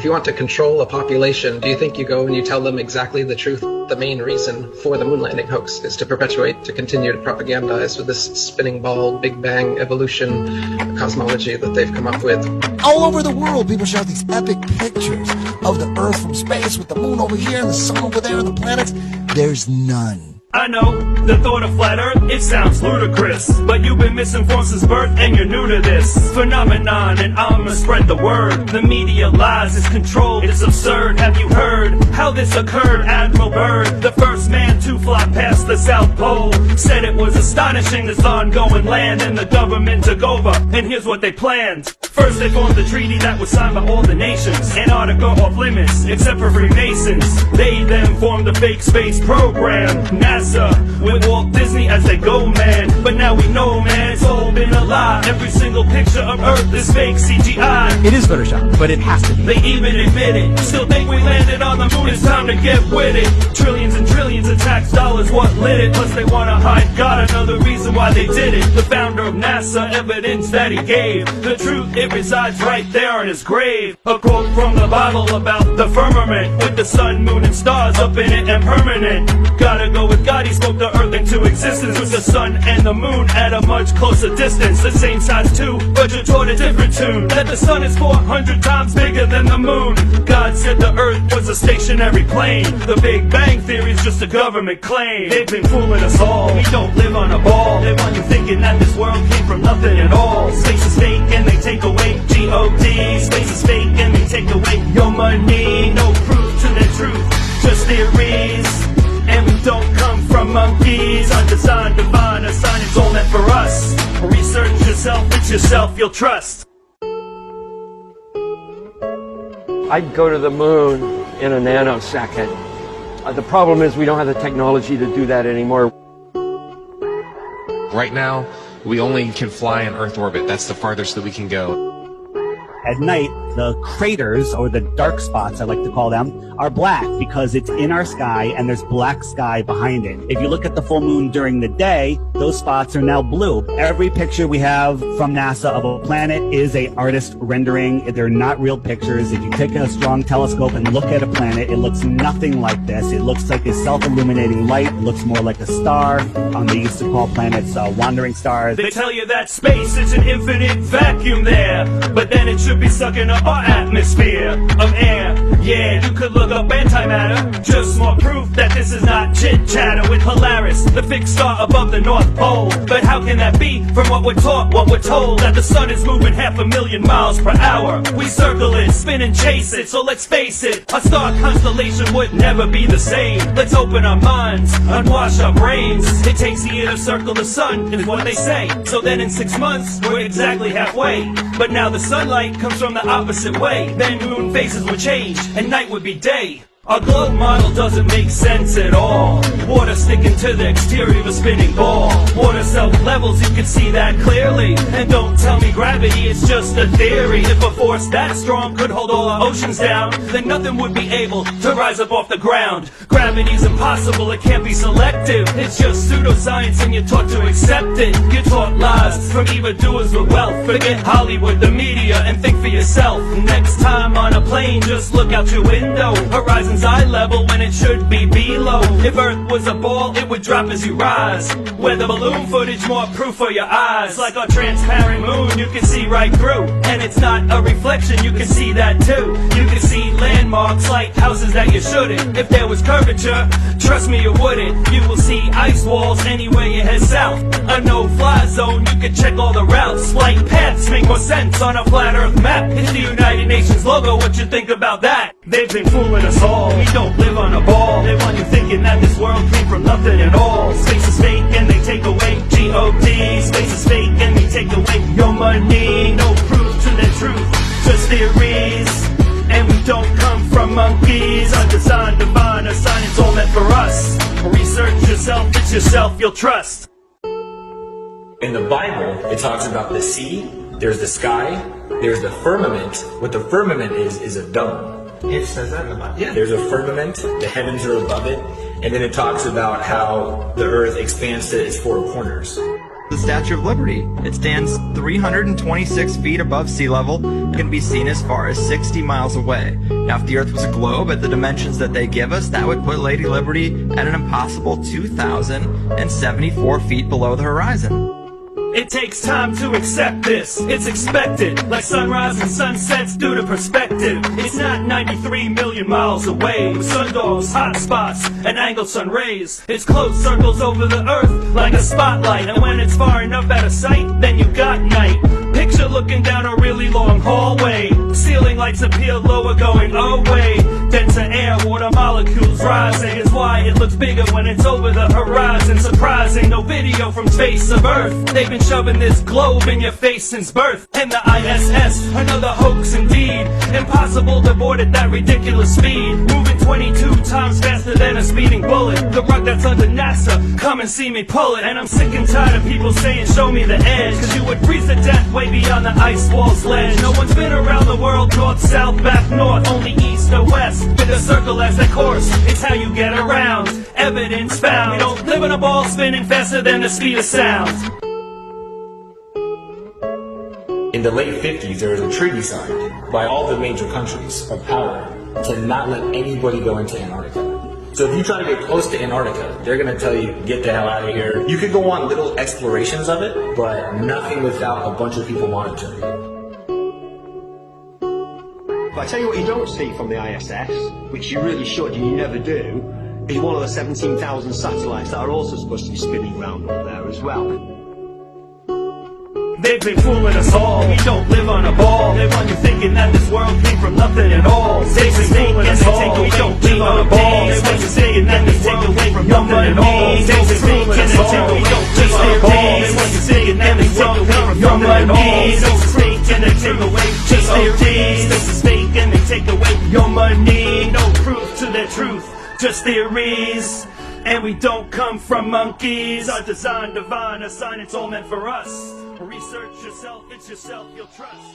if you want to control a population, do you think you go and you tell them exactly the truth? The main reason for the moon landing hoax is to perpetuate, to continue to propagandize with this spinning ball, Big Bang, evolution cosmology that they've come up with. All over the world, people show these epic pictures of the Earth from space with the moon over here and the sun over there and the planets. There's none. I know, the thought of flat earth, it sounds ludicrous, but you've been misinformed since birth and you're new to this phenomenon, and I'ma spread the word. The media lies, it's controlled, it's absurd. Have you heard how this occurred? Admiral Byrd, the first man to fly past the South Pole, said it was astonishing this ongoing land, and the government took over, and here's what they planned. First they formed the treaty that was signed by all the nations, Antarctica off limits, except for Freemasons. They then formed the fake space program, NASA, with Walt Disney as they go, man. But now we know, man, it's all been a lie. Every single picture of Earth is fake CGI. It is Photoshop, but it has to be. They even admit it. Still think we landed on the moon, it's time to get with it. Trillions and trillions of tax dollars, what lit it? Plus they wanna hide God, another reason why they did it. The founder of NASA, evidence that he gave. The truth, it resides right there in his grave. A quote from the Bible about the firmament, with the sun, moon, and stars up in it and permanent. Gotta go with God, he spoke the earth into existence, with the sun and the moon at a much closer distance. The same size too, but you're taught a different tune. That the sun is 400 times bigger than the moon. God said the earth was a stationary plane. The Big Bang Theory is just a government claim. They've been fooling us all, we don't live on a ball. They want you thinking that this world came from nothing at all. Space is fake and they take away G-O-D. Space is fake and they take away your money. No proof to the truth, just theories. And we don't come from monkeys. Undesigned, divine, a sign, it's all meant for us. Research yourself, it's yourself you'll trust. I'd go to the moon in a nanosecond. The problem is we don't have the technology to do that anymore. Right now, we only can fly in Earth orbit. That's the farthest that we can go. At night, the craters, or the dark spots I like to call them, are black because it's in our sky and there's black sky behind it. If you look at the full moon during the day, those spots are now blue. Every picture we have from NASA of a planet is a artist rendering. They're not real pictures. If you take a strong telescope and look at a planet, it looks nothing like this. It looks like a self-illuminating light. It looks more like a star. They used to call planets wandering stars. They tell you that space is an infinite vacuum there, but then it should be sucking up our atmosphere of air. Yeah, you could look up antimatter, just more proof that this is not chit-chatter with Polaris, the fixed star above the North Pole. But how can that be from what we're taught, what we're told, that the sun is moving 500,000 miles per hour? We circle it, spin and chase it, so let's face it, a star constellation would never be the same. Let's open our minds, unwash our brains. It takes a year to circle the sun, is what they say. So then in 6 months, we're exactly halfway. But now the sunlight comes from the opposite way. Then moon phases would change, and night would be day. Our globe model doesn't make sense at all. Water sticking to the exterior of a spinning ball. Water self-levels, you can see that clearly. And don't tell me gravity, it's just a theory. If a force that strong could hold all our oceans down, then nothing would be able to rise up off the ground. Gravity's impossible, it can't be selective. It's just pseudoscience and you're taught to accept it. You're taught lies from evildoers with wealth. Forget Hollywood, the media, and think for yourself. Next time on a plane, just look out your window. Horizon eye level when it should be below. If Earth was a ball, it would drop as you rise. Where the balloon footage, more proof for your eyes. Like our transparent moon, you can see right through. And it's not a reflection, you can see that too. You can see landmarks like houses that you shouldn't. If there was curvature, trust me you wouldn't. You will see ice walls anywhere you head south. A no-fly zone, you can check all the routes. Flight paths make more sense on a flat Earth map. It's the United Nations logo, what you think about that? They've been fooling us all. We don't live on a ball. They want you thinking that this world came from nothing at all. Space is fake and they take away G-O-D. Space is fake and they take away your money. No proof to the truth, just theories. And we don't come from monkeys. Undesigned, divine, a sign, it's all meant for us. Research yourself, it's yourself you'll trust. In the Bible, it talks about the sea, there's the sky, there's the firmament. What the firmament is a dome. It says that in the Bible. Yeah, there's a firmament, the heavens are above it, and then it talks about how the earth expands to its four corners. The Statue of Liberty. It stands 326 feet above sea level, can be seen as far as 60 miles away. Now, if the Earth was a globe at the dimensions that they give us, that would put Lady Liberty at an impossible 2,074 feet below the horizon. It takes time to accept this, it's expected, like sunrise and sunsets due to perspective. It's not 93 million miles away, with sundogs, hot spots, and angled sun rays. It's close circles over the earth, like a spotlight, and when it's far enough out of sight, then you got night. Picture looking down a really long hallway, ceiling lights appear lower going away. Denser air, water molecules rising is why it looks bigger when it's over the horizon. Surprising, no video from space of Earth. They've been shoving this globe in your face since birth. And the ISS, another hoax indeed. Impossible to board at that ridiculous speed. Moving 22 times faster than a speeding bullet. The rug that's under NASA, come and see me pull it. And I'm sick and tired of people saying show me the edge, cause you would freeze to death way beyond the ice wall's ledge. No one's been around the world, north, south, back north, only east or west, with a circle as the course. It's how you get around, evidence found. We don't live in a ball spinning faster than the speed of sound. In the late 50s, there was a treaty signed by all the major countries of power to not let anybody go into Antarctica. So if you try to get close to Antarctica, they're going to tell you, get the hell out of here. You could go on little explorations of it, but nothing without a bunch of people monitoring it. But I tell you what you don't see from the ISS, which you really should and you never do, is one of the 17,000 satellites that are also supposed to be spinning around up there as well. They've been fooling us all, we don't live on a ball. They want you thinking that this world came from nothing at all. They've been fooling us all, we don't live on a ball. They want you thinking that this world came from nothing at all. They've been fooling us all, we don't live on a ball. They want you thinking that this world came from nothing at all. This is fake and they take away just theories. This is fake and they take away your money. No proof to their truth, just theories. And we don't come from monkeys. Our design divine, a sign it's all meant for us. Research yourself, it's yourself you'll trust.